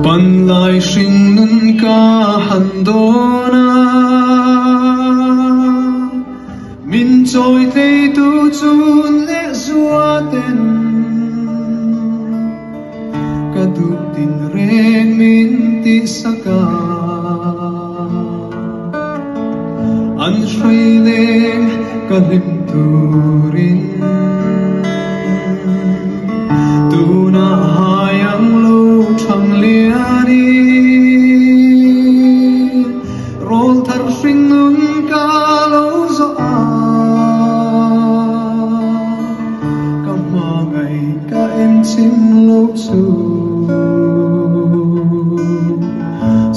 Pan lai sinh nun ca hàn đona min trôi thấy tu chun lệ dua tên ca tu tin ren min ti saka an shrei leng ka lim turin tu na hayang lo thang liani rol thar sinh nun ca lo zo a ka ma ngày ka em chim lo chu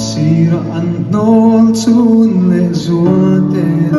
sira an nol chun le zua ten